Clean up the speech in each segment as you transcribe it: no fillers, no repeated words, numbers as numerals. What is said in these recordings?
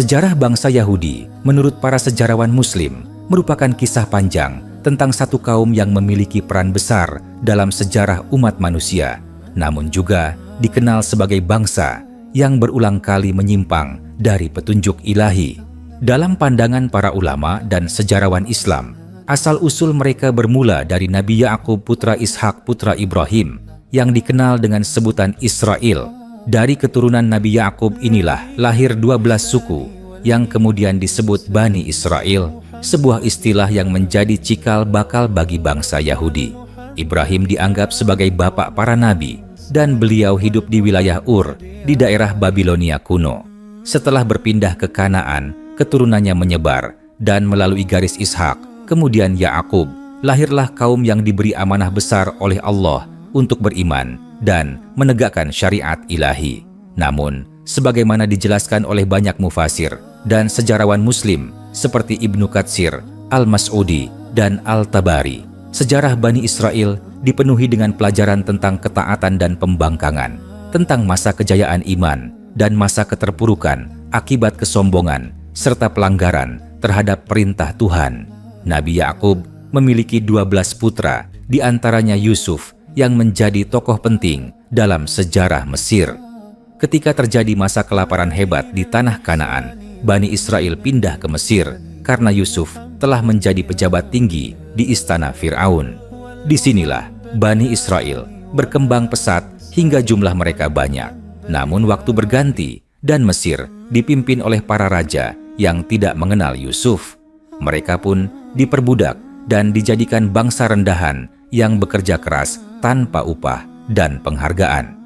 Sejarah bangsa Yahudi, menurut para sejarawan Muslim, merupakan kisah panjang tentang satu kaum yang memiliki peran besar dalam sejarah umat manusia, namun juga dikenal sebagai bangsa yang berulang kali menyimpang dari petunjuk ilahi. Dalam pandangan para ulama dan sejarawan Islam, asal-usul mereka bermula dari Nabi Ya'qub putra Ishak putra Ibrahim yang dikenal dengan sebutan Israel. Dari keturunan Nabi Ya'qub inilah lahir 12 suku yang kemudian disebut Bani Israel, sebuah istilah yang menjadi cikal bakal bagi bangsa Yahudi. Ibrahim dianggap sebagai bapak para nabi dan beliau hidup di wilayah Ur di daerah Babilonia kuno. Setelah berpindah ke Kanaan, keturunannya menyebar dan melalui garis Ishak, kemudian Ya'qub, lahirlah kaum yang diberi amanah besar oleh Allah untuk beriman dan menegakkan syariat ilahi. Namun, sebagaimana dijelaskan oleh banyak mufasir dan sejarawan Muslim seperti Ibnu Katsir, Al-Mas'udi, dan Al-Tabari, sejarah Bani Israel dipenuhi dengan pelajaran tentang ketaatan dan pembangkangan, tentang masa kejayaan iman dan masa keterpurukan akibat kesombongan serta pelanggaran terhadap perintah Tuhan. Nabi Ya'qub memiliki 12 putra, di antaranya Yusuf yang menjadi tokoh penting dalam sejarah Mesir. Ketika terjadi masa kelaparan hebat di tanah Kanaan, Bani Israel pindah ke Mesir karena Yusuf telah menjadi pejabat tinggi di istana Fir'aun. Disinilah Bani Israel berkembang pesat hingga jumlah mereka banyak. Namun waktu berganti dan Mesir dipimpin oleh para raja yang tidak mengenal Yusuf. Mereka pun diperbudak dan dijadikan bangsa rendahan yang bekerja keras tanpa upah dan penghargaan.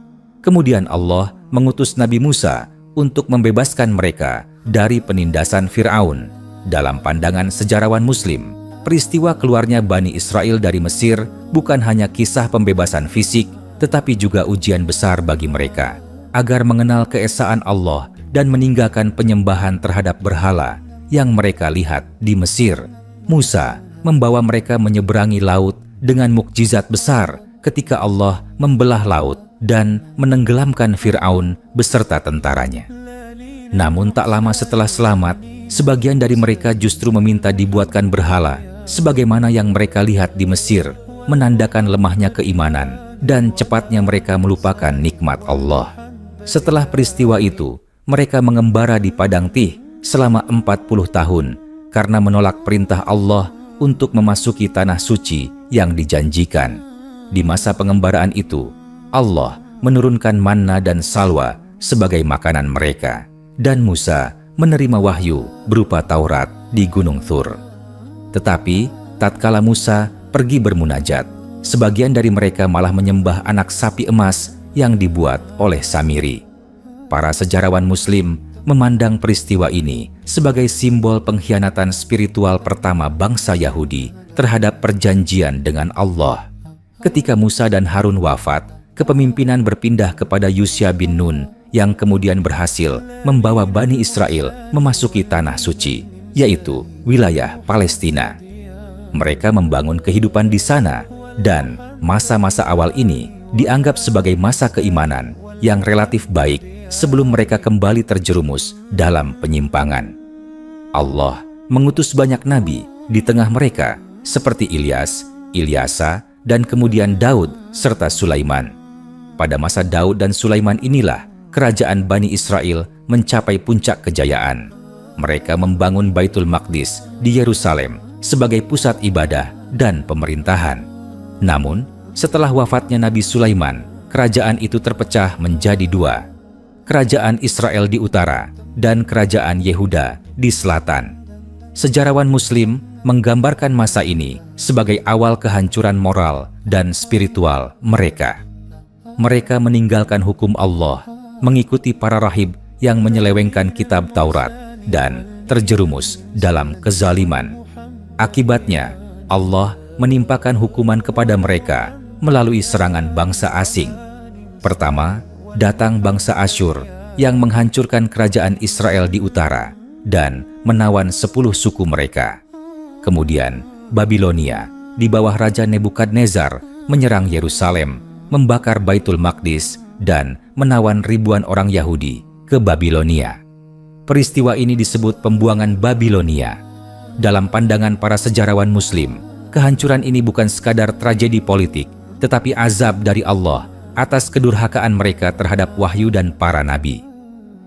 Kemudian Allah mengutus Nabi Musa untuk membebaskan mereka dari penindasan Fir'aun. Dalam pandangan sejarawan Muslim, peristiwa keluarnya Bani Israel dari Mesir bukan hanya kisah pembebasan fisik, tetapi juga ujian besar bagi mereka agar mengenal keesaan Allah dan meninggalkan penyembahan terhadap berhala yang mereka lihat di Mesir. Musa membawa mereka menyeberangi laut dengan mukjizat besar ketika Allah membelah laut dan menenggelamkan Fir'aun beserta tentaranya. Namun tak lama setelah selamat, sebagian dari mereka justru meminta dibuatkan berhala, sebagaimana yang mereka lihat di Mesir, menandakan lemahnya keimanan dan cepatnya mereka melupakan nikmat Allah. Setelah peristiwa itu, mereka mengembara di Padang Tih selama 40 tahun karena menolak perintah Allah untuk memasuki tanah suci yang dijanjikan. Di masa pengembaraan itu, Allah menurunkan manna dan salwa sebagai makanan mereka, dan Musa menerima wahyu berupa Taurat di Gunung Thur. Tetapi, tatkala Musa pergi bermunajat, sebagian dari mereka malah menyembah anak sapi emas yang dibuat oleh Samiri. Para sejarawan Muslim memandang peristiwa ini sebagai simbol pengkhianatan spiritual pertama bangsa Yahudi terhadap perjanjian dengan Allah. Ketika Musa dan Harun wafat, kepemimpinan berpindah kepada Yusya bin Nun yang kemudian berhasil membawa Bani Israel memasuki tanah suci, yaitu wilayah Palestina. Mereka membangun kehidupan di sana dan masa-masa awal ini dianggap sebagai masa keimanan yang relatif baik sebelum mereka kembali terjerumus dalam penyimpangan. Allah mengutus banyak nabi di tengah mereka seperti Ilyas, Ilyasa, dan kemudian Daud serta Sulaiman. Pada masa Daud dan Sulaiman inilah kerajaan Bani Israel mencapai puncak kejayaan. Mereka membangun Baitul Maqdis di Yerusalem sebagai pusat ibadah dan pemerintahan. Namun, setelah wafatnya Nabi Sulaiman, kerajaan itu terpecah menjadi dua. Kerajaan Israel di utara dan kerajaan Yehuda di selatan. Sejarawan Muslim menggambarkan masa ini sebagai awal kehancuran moral dan spiritual mereka. Mereka meninggalkan hukum Allah, mengikuti para rahib yang menyelewengkan kitab Taurat, dan terjerumus dalam kezaliman. Akibatnya, Allah menimpakan hukuman kepada mereka melalui serangan bangsa asing. Pertama, datang bangsa Asyur yang menghancurkan kerajaan Israel di utara dan menawan 10 suku mereka. Kemudian, Babilonia di bawah Raja Nebukadnezar menyerang Yerusalem, membakar Baitul Maqdis, dan menawan ribuan orang Yahudi ke Babilonia. Peristiwa ini disebut pembuangan Babilonia. Dalam pandangan para sejarawan Muslim, kehancuran ini bukan sekadar tragedi politik, tetapi azab dari Allah atas kedurhakaan mereka terhadap wahyu dan para nabi.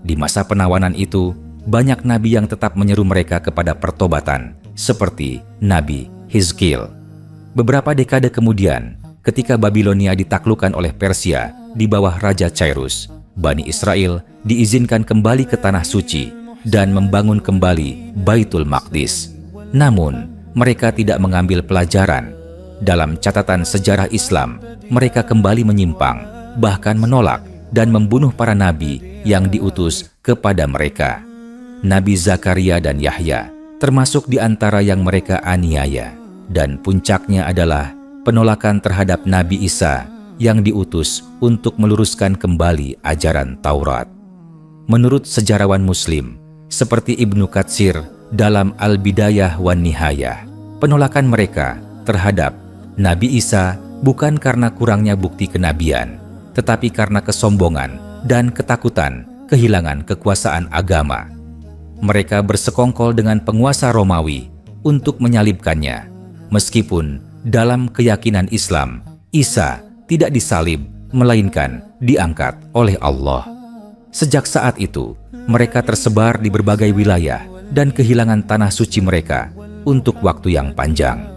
Di masa penawanan itu, banyak nabi yang tetap menyeru mereka kepada pertobatan, seperti Nabi Hizkil. Beberapa dekade kemudian, ketika Babilonia ditaklukkan oleh Persia di bawah Raja Cyrus, Bani Israel diizinkan kembali ke Tanah Suci dan membangun kembali Baitul Maqdis. Namun, mereka tidak mengambil pelajaran. Dalam catatan sejarah Islam, mereka kembali menyimpang, bahkan menolak dan membunuh para nabi yang diutus kepada mereka. Nabi Zakaria dan Yahya termasuk di antara yang mereka aniaya, dan puncaknya adalah penolakan terhadap Nabi Isa yang diutus untuk meluruskan kembali ajaran Taurat. Menurut sejarawan Muslim, seperti Ibnu Katsir dalam Al-Bidayah wan Nihayah, penolakan mereka terhadap Nabi Isa bukan karena kurangnya bukti kenabian, tetapi karena kesombongan dan ketakutan kehilangan kekuasaan agama. Mereka bersekongkol dengan penguasa Romawi untuk menyalibkannya, meskipun dalam keyakinan Islam, Isa tidak disalib, melainkan diangkat oleh Allah. Sejak saat itu, mereka tersebar di berbagai wilayah dan kehilangan tanah suci mereka untuk waktu yang panjang.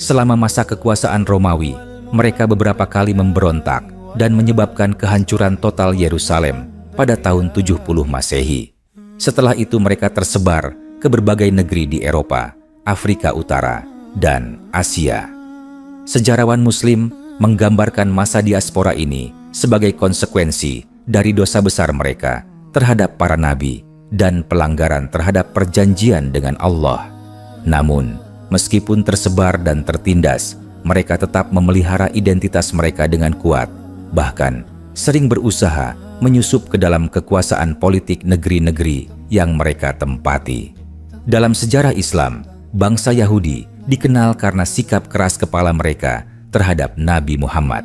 Selama masa kekuasaan Romawi, mereka beberapa kali memberontak dan menyebabkan kehancuran total Yerusalem pada tahun 70 Masehi. Setelah itu mereka tersebar ke berbagai negeri di Eropa, Afrika Utara, dan Asia. Sejarawan Muslim menggambarkan masa diaspora ini sebagai konsekuensi dari dosa besar mereka terhadap para nabi dan pelanggaran terhadap perjanjian dengan Allah. Namun, meskipun tersebar dan tertindas, mereka tetap memelihara identitas mereka dengan kuat, bahkan sering berusaha menyusup ke dalam kekuasaan politik negeri-negeri yang mereka tempati. Dalam sejarah Islam, bangsa Yahudi dikenal karena sikap keras kepala mereka terhadap Nabi Muhammad.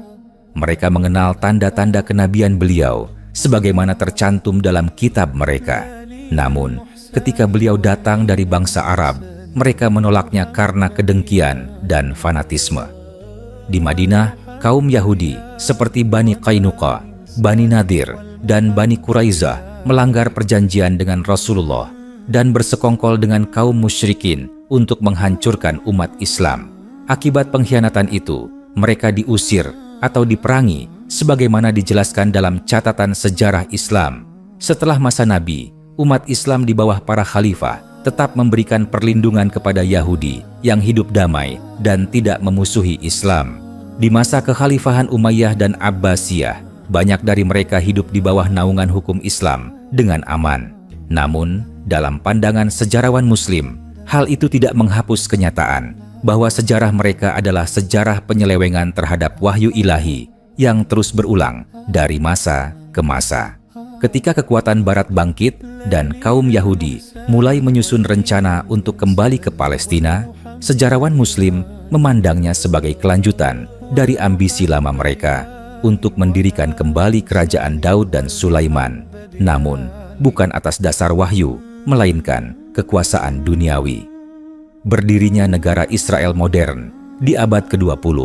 Mereka mengenal tanda-tanda kenabian beliau sebagaimana tercantum dalam kitab mereka. Namun, ketika beliau datang dari bangsa Arab, mereka menolaknya karena kedengkian dan fanatisme. Di Madinah, kaum Yahudi seperti Bani Qainuqa, Bani Nadir, dan Bani Quraizah melanggar perjanjian dengan Rasulullah dan bersekongkol dengan kaum musyrikin untuk menghancurkan umat Islam. Akibat pengkhianatan itu, mereka diusir atau diperangi sebagaimana dijelaskan dalam catatan sejarah Islam. Setelah masa Nabi, umat Islam di bawah para khalifah tetap memberikan perlindungan kepada Yahudi yang hidup damai dan tidak memusuhi Islam. Di masa kekhalifahan Umayyah dan Abbasiyah, banyak dari mereka hidup di bawah naungan hukum Islam dengan aman. Namun, dalam pandangan sejarawan Muslim, hal itu tidak menghapus kenyataan bahwa sejarah mereka adalah sejarah penyelewengan terhadap wahyu ilahi yang terus berulang dari masa ke masa. Ketika kekuatan Barat bangkit dan kaum Yahudi mulai menyusun rencana untuk kembali ke Palestina, sejarawan Muslim memandangnya sebagai kelanjutan dari ambisi lama mereka untuk mendirikan kembali kerajaan Daud dan Sulaiman, namun bukan atas dasar wahyu, melainkan kekuasaan duniawi. Berdirinya negara Israel modern di abad ke-20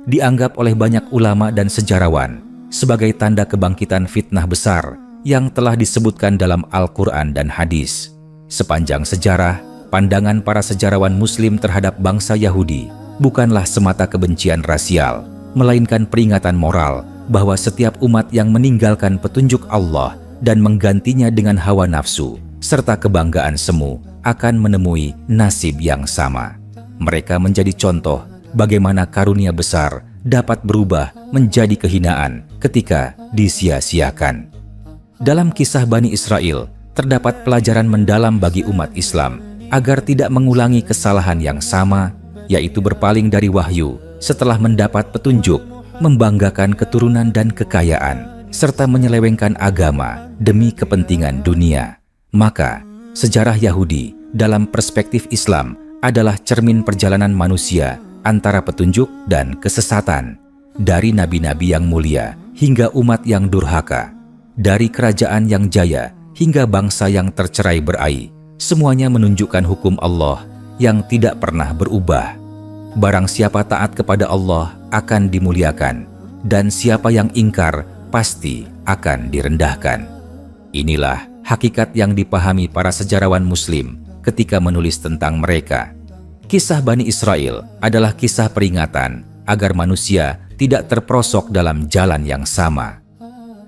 dianggap oleh banyak ulama dan sejarawan sebagai tanda kebangkitan fitnah besar yang telah disebutkan dalam Al-Quran dan hadis. Sepanjang sejarah, pandangan para sejarawan Muslim terhadap bangsa Yahudi bukanlah semata kebencian rasial, melainkan peringatan moral bahwa setiap umat yang meninggalkan petunjuk Allah dan menggantinya dengan hawa nafsu serta kebanggaan semu akan menemui nasib yang sama. Mereka menjadi contoh bagaimana karunia besar dapat berubah menjadi kehinaan ketika disia-siakan. Dalam kisah Bani Israel, terdapat pelajaran mendalam bagi umat Islam agar tidak mengulangi kesalahan yang sama, yaitu berpaling dari wahyu setelah mendapat petunjuk, membanggakan keturunan dan kekayaan, serta menyelewengkan agama demi kepentingan dunia. Maka, sejarah Yahudi dalam perspektif Islam adalah cermin perjalanan manusia antara petunjuk dan kesesatan, dari nabi-nabi yang mulia hingga umat yang durhaka, dari kerajaan yang jaya hingga bangsa yang tercerai-berai, semuanya menunjukkan hukum Allah yang tidak pernah berubah. Barang siapa taat kepada Allah akan dimuliakan, dan siapa yang ingkar pasti akan direndahkan. Inilah hakikat yang dipahami para sejarawan Muslim ketika menulis tentang mereka. Kisah Bani Israel adalah kisah peringatan agar manusia tidak terperosok dalam jalan yang sama.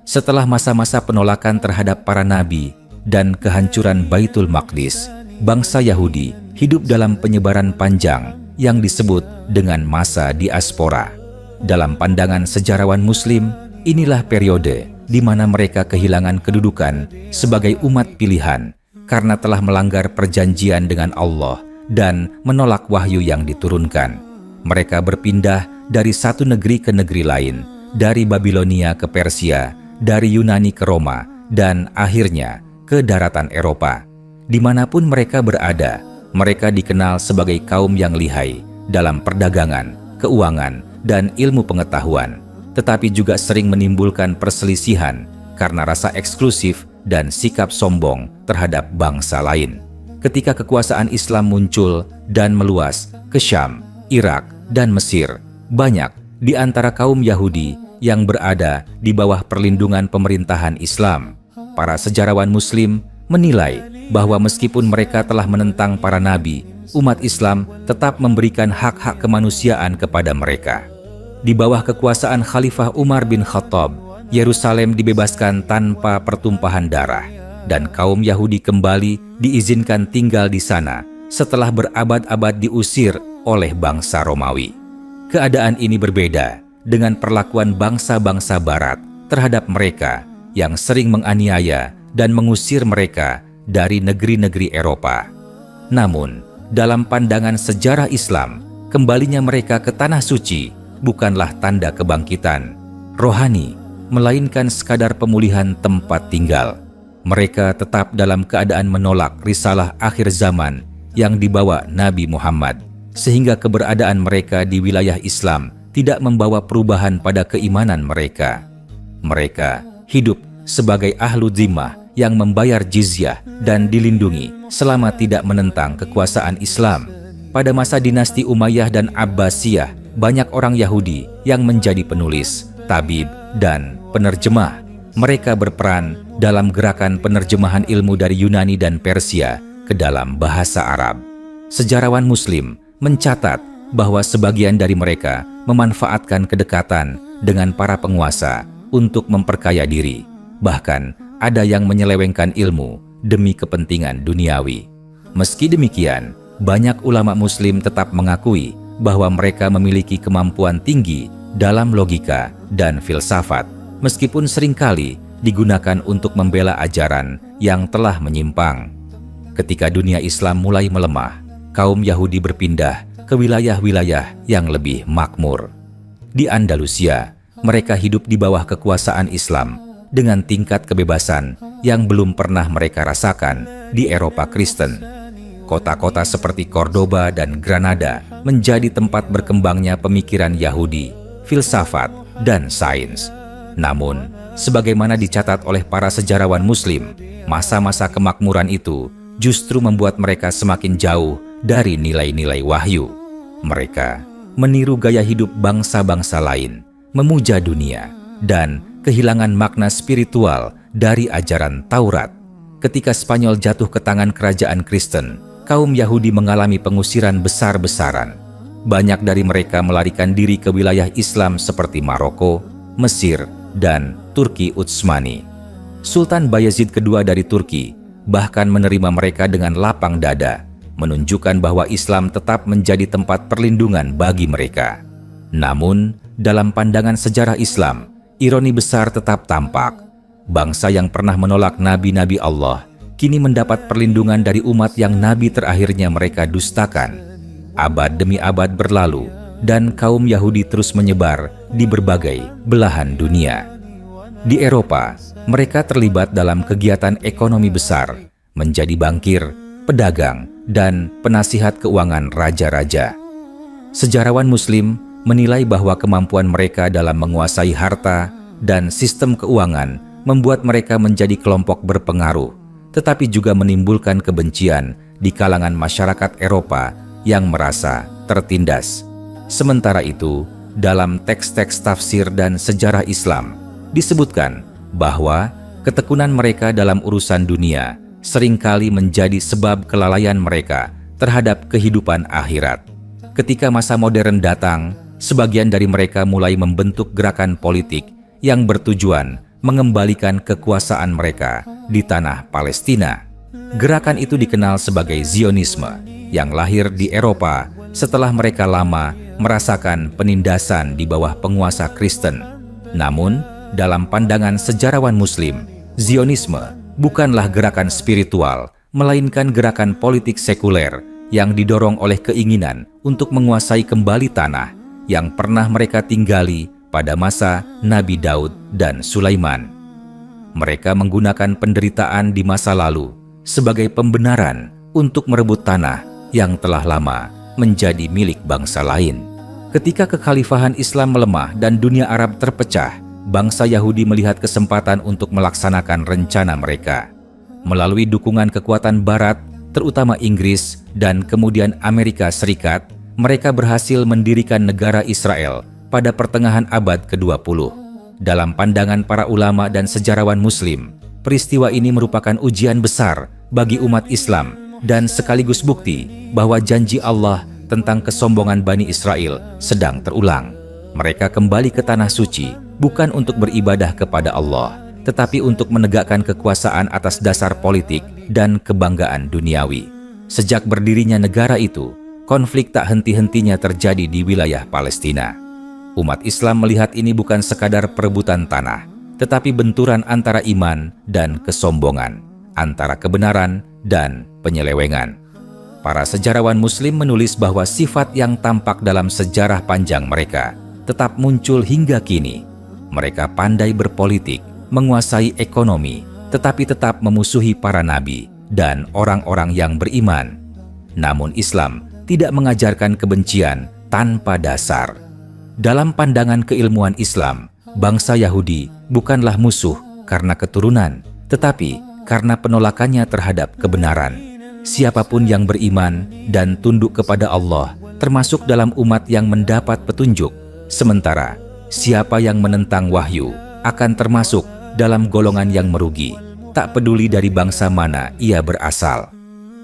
Setelah masa-masa penolakan terhadap para nabi dan kehancuran Baitul Maqdis, bangsa Yahudi hidup dalam penyebaran panjang yang disebut dengan masa diaspora. Dalam pandangan sejarawan Muslim, inilah periode di mana mereka kehilangan kedudukan sebagai umat pilihan karena telah melanggar perjanjian dengan Allah dan menolak wahyu yang diturunkan. Mereka berpindah dari satu negeri ke negeri lain, dari Babilonia ke Persia, dari Yunani ke Roma, dan akhirnya ke daratan Eropa. Dimanapun mereka berada, mereka dikenal sebagai kaum yang lihai dalam perdagangan, keuangan, dan ilmu pengetahuan, tetapi juga sering menimbulkan perselisihan karena rasa eksklusif dan sikap sombong terhadap bangsa lain. Ketika kekuasaan Islam muncul dan meluas ke Syam, Irak, dan Mesir, banyak di antara kaum Yahudi yang berada di bawah perlindungan pemerintahan Islam. Para sejarawan Muslim menilai bahwa meskipun mereka telah menentang para nabi, umat Islam tetap memberikan hak-hak kemanusiaan kepada mereka. Di bawah kekuasaan Khalifah Umar bin Khattab, Yerusalem dibebaskan tanpa pertumpahan darah, dan kaum Yahudi kembali diizinkan tinggal di sana setelah berabad-abad diusir oleh bangsa Romawi. Keadaan ini berbeda dengan perlakuan bangsa-bangsa Barat terhadap mereka yang sering menganiaya dan mengusir mereka dari negeri-negeri Eropa. Namun, dalam pandangan sejarah Islam, kembalinya mereka ke Tanah Suci bukanlah tanda kebangkitan rohani, melainkan sekadar pemulihan tempat tinggal. Mereka tetap dalam keadaan menolak risalah akhir zaman yang dibawa Nabi Muhammad, sehingga keberadaan mereka di wilayah Islam tidak membawa perubahan pada keimanan mereka. Mereka hidup sebagai ahlu dhimmah yang membayar jizyah dan dilindungi selama tidak menentang kekuasaan Islam. Pada masa dinasti Umayyah dan Abbasiyah, banyak orang Yahudi yang menjadi penulis, tabib, dan penerjemah. Mereka berperan dalam gerakan penerjemahan ilmu dari Yunani dan Persia ke dalam bahasa Arab. Sejarawan Muslim mencatat bahwa sebagian dari mereka memanfaatkan kedekatan dengan para penguasa untuk memperkaya diri. Bahkan ada yang menyelewengkan ilmu demi kepentingan duniawi. Meski demikian, banyak ulama Muslim tetap mengakui bahwa mereka memiliki kemampuan tinggi dalam logika dan filsafat, meskipun seringkali digunakan untuk membela ajaran yang telah menyimpang. Ketika dunia Islam mulai melemah, kaum Yahudi berpindah ke wilayah-wilayah yang lebih makmur. Di Andalusia, mereka hidup di bawah kekuasaan Islam dengan tingkat kebebasan yang belum pernah mereka rasakan di Eropa Kristen. Kota-kota seperti Cordoba dan Granada menjadi tempat berkembangnya pemikiran Yahudi, filsafat, dan sains. Namun, sebagaimana dicatat oleh para sejarawan Muslim, masa-masa kemakmuran itu justru membuat mereka semakin jauh dari nilai-nilai wahyu. Mereka meniru gaya hidup bangsa-bangsa lain, memuja dunia, dan kehilangan makna spiritual dari ajaran Taurat. Ketika Spanyol jatuh ke tangan kerajaan Kristen, kaum Yahudi mengalami pengusiran besar-besaran. Banyak dari mereka melarikan diri ke wilayah Islam seperti Maroko, Mesir, dan Turki Utsmani. Sultan Bayezid II dari Turki bahkan menerima mereka dengan lapang dada, menunjukkan bahwa Islam tetap menjadi tempat perlindungan bagi mereka. Namun, dalam pandangan sejarah Islam, ironi besar tetap tampak. Bangsa yang pernah menolak nabi-nabi Allah kini mendapat perlindungan dari umat yang nabi terakhirnya mereka dustakan. Abad demi abad berlalu, dan kaum Yahudi terus menyebar di berbagai belahan dunia. Di Eropa, mereka terlibat dalam kegiatan ekonomi besar, menjadi bankir, pedagang, dan penasihat keuangan raja-raja. Sejarawan Muslim menilai bahwa kemampuan mereka dalam menguasai harta dan sistem keuangan membuat mereka menjadi kelompok berpengaruh, tetapi juga menimbulkan kebencian di kalangan masyarakat Eropa yang merasa tertindas. Sementara itu, dalam teks-teks tafsir dan sejarah Islam disebutkan bahwa ketekunan mereka dalam urusan dunia seringkali menjadi sebab kelalaian mereka terhadap kehidupan akhirat. Ketika masa modern datang, sebagian dari mereka mulai membentuk gerakan politik yang bertujuan mengembalikan kekuasaan mereka di tanah Palestina. Gerakan itu dikenal sebagai Zionisme yang lahir di Eropa setelah mereka lama merasakan penindasan di bawah penguasa Kristen. Namun, dalam pandangan sejarawan Muslim, Zionisme bukanlah gerakan spiritual, melainkan gerakan politik sekuler yang didorong oleh keinginan untuk menguasai kembali tanah yang pernah mereka tinggali pada masa Nabi Daud dan Sulaiman. Mereka menggunakan penderitaan di masa lalu sebagai pembenaran untuk merebut tanah yang telah lama menjadi milik bangsa lain. Ketika kekhalifahan Islam melemah dan dunia Arab terpecah, bangsa Yahudi melihat kesempatan untuk melaksanakan rencana mereka. Melalui dukungan kekuatan Barat, terutama Inggris dan kemudian Amerika Serikat, mereka berhasil mendirikan negara Israel pada pertengahan abad ke-20. Dalam pandangan para ulama dan sejarawan Muslim, peristiwa ini merupakan ujian besar bagi umat Islam dan sekaligus bukti bahwa janji Allah tentang kesombongan Bani Israel sedang terulang. Mereka kembali ke tanah suci bukan untuk beribadah kepada Allah, tetapi untuk menegakkan kekuasaan atas dasar politik dan kebanggaan duniawi. Sejak berdirinya negara itu, konflik tak henti-hentinya terjadi di wilayah Palestina. Umat Islam melihat ini bukan sekadar perebutan tanah, tetapi benturan antara iman dan kesombongan, antara kebenaran dan penyelewengan. Para sejarawan Muslim menulis bahwa sifat yang tampak dalam sejarah panjang mereka tetap muncul hingga kini. Mereka pandai berpolitik, menguasai ekonomi, tetapi tetap memusuhi para nabi dan orang-orang yang beriman. Namun Islam tidak mengajarkan kebencian tanpa dasar. Dalam pandangan keilmuan Islam, bangsa Yahudi bukanlah musuh karena keturunan, tetapi karena penolakannya terhadap kebenaran. Siapapun yang beriman dan tunduk kepada Allah termasuk dalam umat yang mendapat petunjuk, sementara siapa yang menentang wahyu akan termasuk dalam golongan yang merugi, tak peduli dari bangsa mana ia berasal.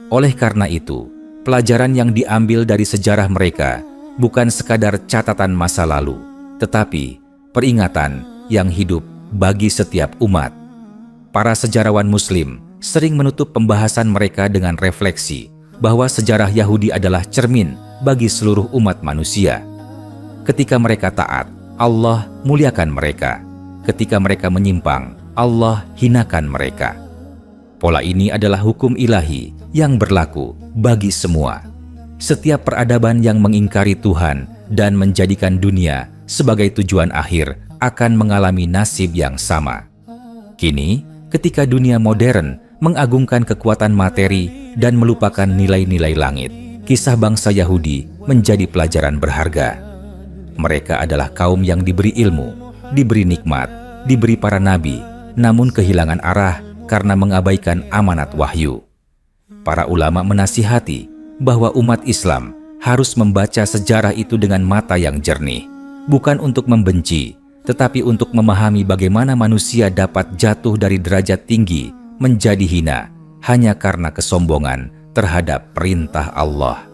Oleh karena itu, pelajaran yang diambil dari sejarah mereka bukan sekadar catatan masa lalu, tetapi peringatan yang hidup bagi setiap umat. Para sejarawan Muslim sering menutup pembahasan mereka dengan refleksi bahwa sejarah Yahudi adalah cermin bagi seluruh umat manusia. Ketika mereka taat, Allah muliakan mereka. Ketika mereka menyimpang, Allah hinakan mereka. Pola ini adalah hukum ilahi yang berlaku bagi semua. Setiap peradaban yang mengingkari Tuhan dan menjadikan dunia sebagai tujuan akhir akan mengalami nasib yang sama. Kini, ketika dunia modern mengagungkan kekuatan materi dan melupakan nilai-nilai langit, kisah bangsa Yahudi menjadi pelajaran berharga. Mereka adalah kaum yang diberi ilmu, diberi nikmat, diberi para nabi, namun kehilangan arah karena mengabaikan amanat wahyu. Para ulama menasihati bahwa umat Islam harus membaca sejarah itu dengan mata yang jernih, bukan untuk membenci, tetapi untuk memahami bagaimana manusia dapat jatuh dari derajat tinggi menjadi hina hanya karena kesombongan terhadap perintah Allah.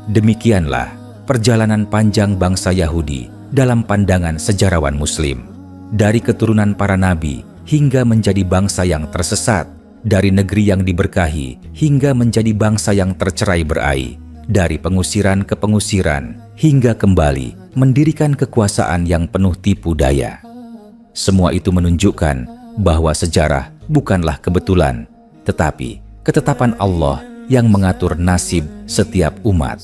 Demikianlah perjalanan panjang bangsa Yahudi dalam pandangan sejarawan Muslim, dari keturunan para nabi hingga menjadi bangsa yang tersesat, dari negeri yang diberkahi hingga menjadi bangsa yang tercerai-berai, dari pengusiran ke pengusiran hingga kembali mendirikan kekuasaan yang penuh tipu daya. Semua itu menunjukkan bahwa sejarah bukanlah kebetulan, tetapi ketetapan Allah yang mengatur nasib setiap umat.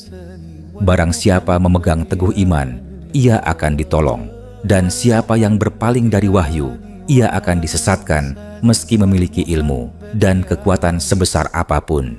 Barang siapa memegang teguh iman, ia akan ditolong, dan siapa yang berpaling dari wahyu, ia akan disesatkan meski memiliki ilmu dan kekuatan sebesar apapun.